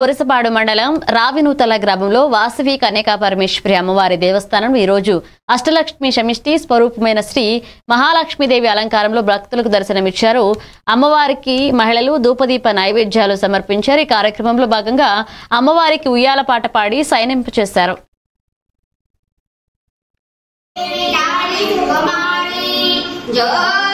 కొరసపాడు మండలం రావినూతల గ్రామంలో వాసవి కన్యకా పరమేశ్వరి అమ్మవారి దేవస్థానం ఈ రోజు అష్టలక్ష్మి సమిష్టి స్వరూపమైన శ్రీ మహాలక్ష్మీదేవి అలంకారంలో భక్తులకు దర్శనమిచ్చారు. అమ్మవారికి మహిళలు ధూపదీప నైవేద్యాలు సమర్పించారు. ఈ కార్యక్రమంలో భాగంగా అమ్మవారికి ఉయ్యాల పాట పాడి సైనింపు చేశారు. జై